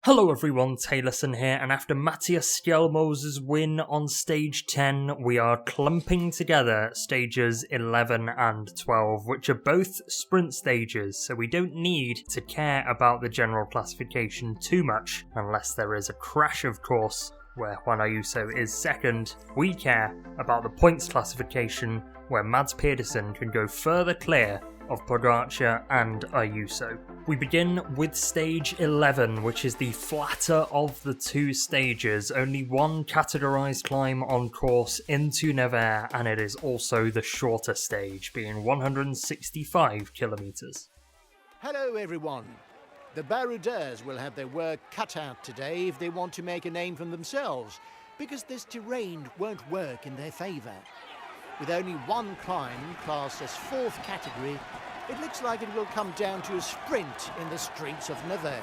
Hello everyone, Taylorson here, and after Matthias Skjelmos's win on stage 10, we are clumping together stages 11 and 12, which are both sprint stages, so we don't need to care about the general classification too much, unless there is a crash of course, where Juan Ayuso is second. We care about the points classification, where Mads Pedersen can go further clear of Pogacar and Ayuso. We begin with stage 11, which is the flatter of the two stages. Only one categorised climb on course into Nevers, and it is also the shorter stage, being 165 kilometres. Hello everyone. The baroudeurs will have their work cut out today if they want to make a name for themselves, because this terrain won't work in their favour. With only one climb classed as fourth category, it looks like it will come down to a sprint in the streets of Nevers.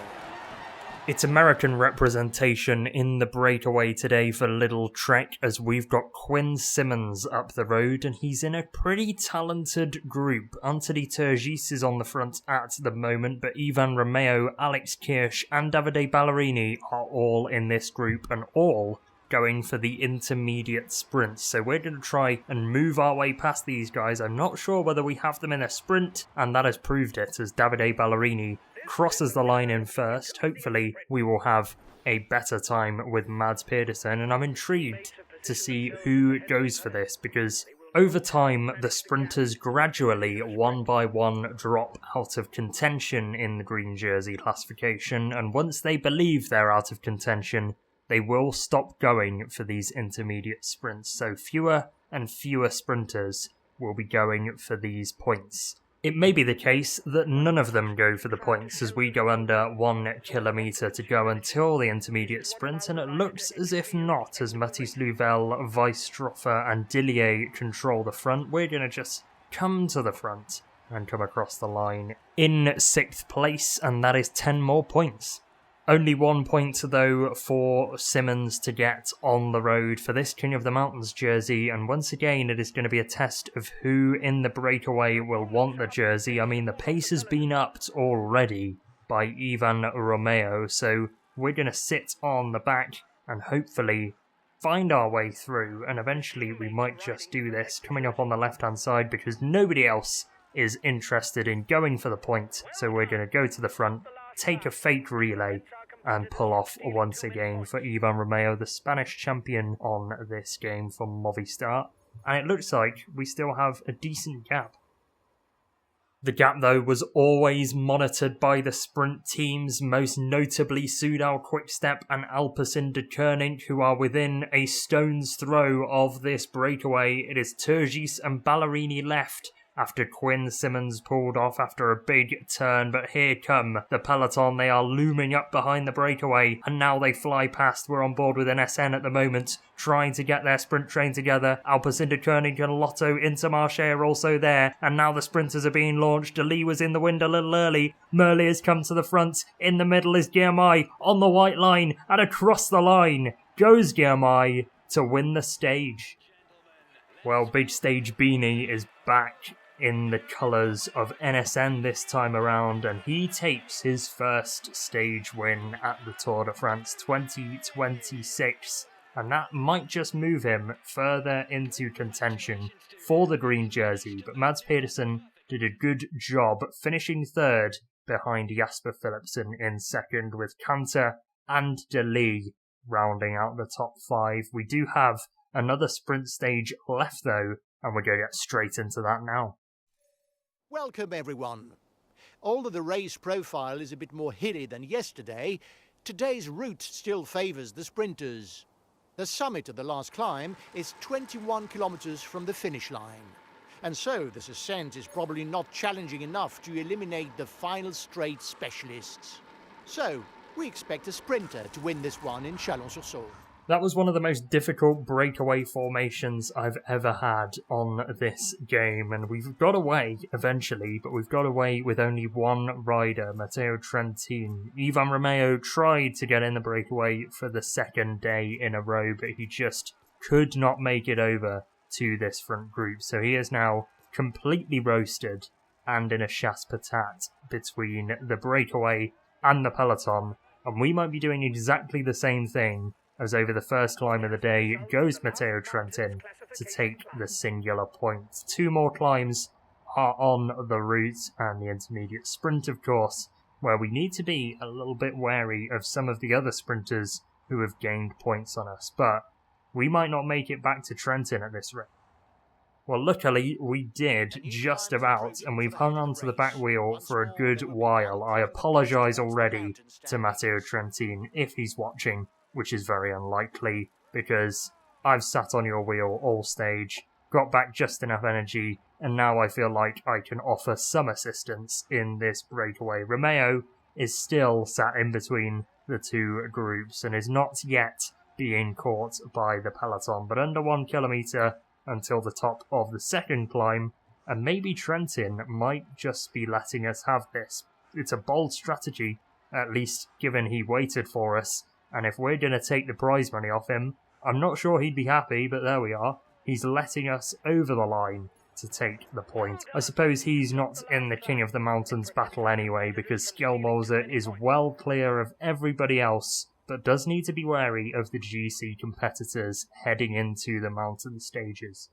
It's American representation in the breakaway today for Little Trek, as we've got Quinn Simmons up the road, and he's in a pretty talented group. Anthony Turgis is on the front at the moment, but Ivan Romeo, Alex Kirsch and Davide Ballerini are all in this group, and all going for the intermediate sprints. So we're going to try and move our way past these guys. I'm not sure whether we have them in a sprint, and that has proved it as Davide Ballerini crosses the line in first. Hopefully we will have a better time with Mads Pedersen, and I'm intrigued to see who goes for this, because over time the sprinters gradually, one by one, drop out of contention in the green jersey classification, and once they believe they're out of contention, they will stop going for these intermediate sprints, so fewer and fewer sprinters will be going for these points. It may be the case that none of them go for the points as we go under 1 kilometre to go until the intermediate sprint, and it looks as if not, as Mathis Louvel, Weisstroffer and Dillier control the front. We're going to just come to the front and come across the line in 6th place, and that is 10 more points. Only 1 point, though, for Simmons to get on the road for this King of the Mountains jersey, and once again it is going to be a test of who in the breakaway will want the jersey. I mean, the pace has been upped already by Ivan Romeo, so we're going to sit on the back and hopefully find our way through, and eventually we might just do this coming up on the left-hand side because nobody else is interested in going for the point, so we're going to go to the front, take a fake relay, and pull off once again for Ivan Romeo, the Spanish champion on this game from Movistar. And it looks like we still have a decent gap. The gap, though, was always monitored by the sprint teams, most notably Soudal Quickstep and Alpecin de Koning, who are within a stone's throw of this breakaway. It is Turgis and Ballerini left after Quinn Simmons pulled off after a big turn, but here come the peloton. They are looming up behind the breakaway, and now they fly past. We're on board with an SN at the moment, trying to get their sprint train together. Alpecin de Koning and Lotto Intermarché are also there, and now the sprinters are being launched. Delis was in the wind a little early. Merlier has come to the front. In the middle is Guillemay on the white line, and across the line goes Guillemay to win the stage. Well, Big Stage Beanie is back in the colours of NSN this time around, and he takes his first stage win at the Tour de France 2026, and that might just move him further into contention for the green jersey. But Mads Pedersen did a good job finishing third behind Jasper Philipsen in second, with Canter and Delis rounding out the top 5. We do have another sprint stage left though, and we're going to get straight into that now. Welcome everyone. Although the race profile is a bit more hilly than yesterday, today's route still favours the sprinters. The summit of the last climb is 21 kilometres from the finish line, and so this ascent is probably not challenging enough to eliminate the final straight specialists. So we expect a sprinter to win this one in Chalon-sur-Saône. That was one of the most difficult breakaway formations I've ever had on this game, and we've got away eventually, but we've got away with only one rider, Matteo Trentin. Ivan Romeo tried to get in the breakaway for the second day in a row, but he just could not make it over to this front group, so he is now completely roasted and in a chasse patate between the breakaway and the peloton, and we might be doing exactly the same thing as over the first climb of the day goes Matteo Trentin to take the singular point. 2 more climbs are on the route, and the intermediate sprint, of course, where we need to be a little bit wary of some of the other sprinters who have gained points on us, but we might not make it back to Trentin at this rate. Well, luckily, we did, just about, and we've hung on to the back wheel for a good while. I apologise already to Matteo Trentin if he's watching, which is very unlikely, because I've sat on your wheel all stage, got back just enough energy, and now I feel like I can offer some assistance in this breakaway. Romeo is still sat in between the 2 groups and is not yet being caught by the peloton, but under 1 kilometre until the top of the second climb, and maybe Trentin might just be letting us have this. It's a bold strategy, at least given he waited for us, and if we're going to take the prize money off him, I'm not sure he'd be happy, but there we are. He's letting us over the line to take the point. I suppose he's not in the King of the Mountains battle anyway, because Skjelmose is well clear of everybody else, but does need to be wary of the GC competitors heading into the mountain stages.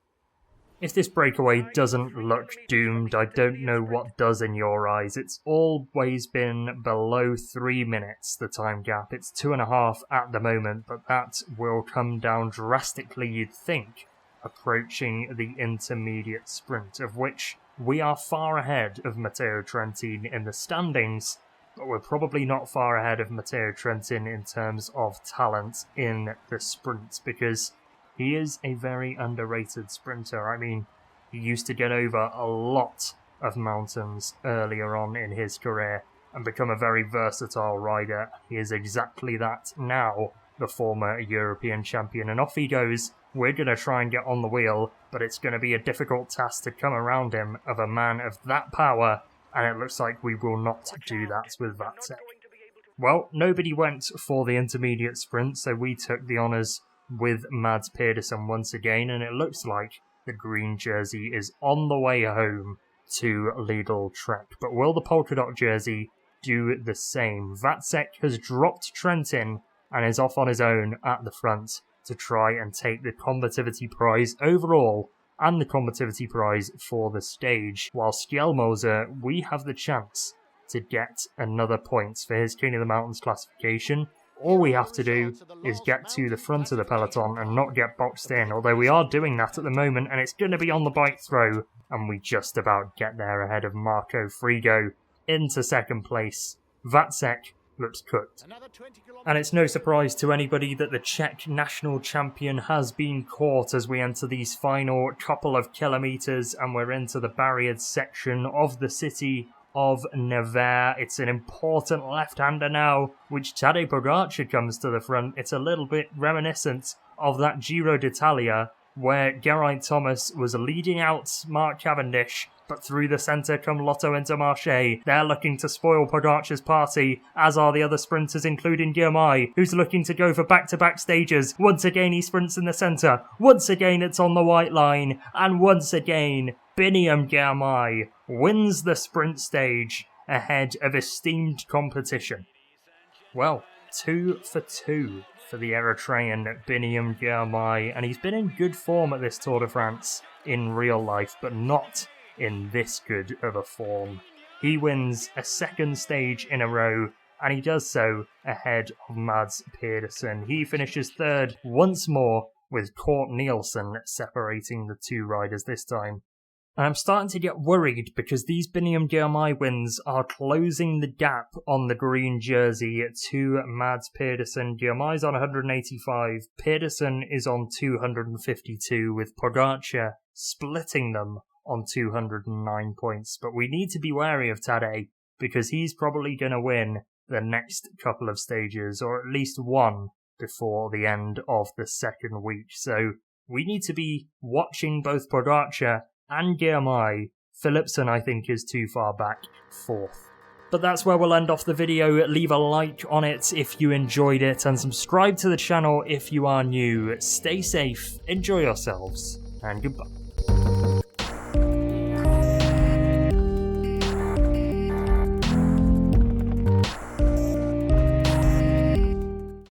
If this breakaway doesn't look doomed, I don't know what does in your eyes. It's always been below 3 minutes, the time gap. It's 2.5 at the moment, but that will come down drastically, you'd think, approaching the intermediate sprint, of which we are far ahead of Matteo Trentin in the standings, but we're probably not far ahead of Matteo Trentin in terms of talent in the sprint, because he is a very underrated sprinter. I mean, he used to get over a lot of mountains earlier on in his career and become a very versatile rider. He is exactly that now, the former European champion, and off he goes. We're going to try and get on the wheel, but it's going to be a difficult task to come around him, of a man of that power, and it looks like we will not do that with Vatsek. Well, nobody went for the intermediate sprint, so we took the honours with Mads Pedersen once again, and it looks like the green jersey is on the way home to Lidl Trek. But will the polka dot jersey do the same? Vatsek has dropped Trentin and is off on his own at the front to try and take the combativity prize overall and the combativity prize for the stage, while Skjelmose, we have the chance to get another point for his King of the Mountains classification. All we have to do is get to the front of the peloton and not get boxed in, although we are doing that at the moment, and it's going to be on the bike throw, and we just about get there ahead of Marco Frigo into second place. Vatsek looks cooked. And it's no surprise to anybody that the Czech national champion has been caught as we enter these final couple of kilometres, and we're into the barriered section of the city of Nevers. It's an important left-hander now, which Tadej Pogačar comes to the front. It's a little bit reminiscent of that Giro d'Italia where Geraint Thomas was leading out Mark Cavendish, but through the centre come Lotto Intermarché. They're looking to spoil Pogačar's party, as are the other sprinters, including Girmay, who's looking to go for back-to-back stages. Once again, he sprints in the centre. Once again, it's on the white line. And once again, Biniam Girmay wins the sprint stage ahead of esteemed competition. Well, 2 for 2 for the Eritrean Biniam Girmay, and he's been in good form at this Tour de France in real life, but not in this good of a form. He wins a second stage in a row, and he does so ahead of Mads Pedersen. He finishes third once more, with Kort Nielsen separating the 2 riders this time. And I'm starting to get worried because these Biniam Girmay wins are closing the gap on the green jersey to Mads Pedersen. Girmay's on 185, Pedersen is on 252, with Pogačar splitting them on 209 points. But we need to be wary of Tadej, because he's probably going to win the next couple of stages, or at least one before the end of the second week. So we need to be watching both Pogačar and Girmay. Philipsen, I think, is too far back, 4th. But that's where we'll end off the video. Leave a like on it if you enjoyed it, and subscribe to the channel if you are new. Stay safe, enjoy yourselves, and goodbye.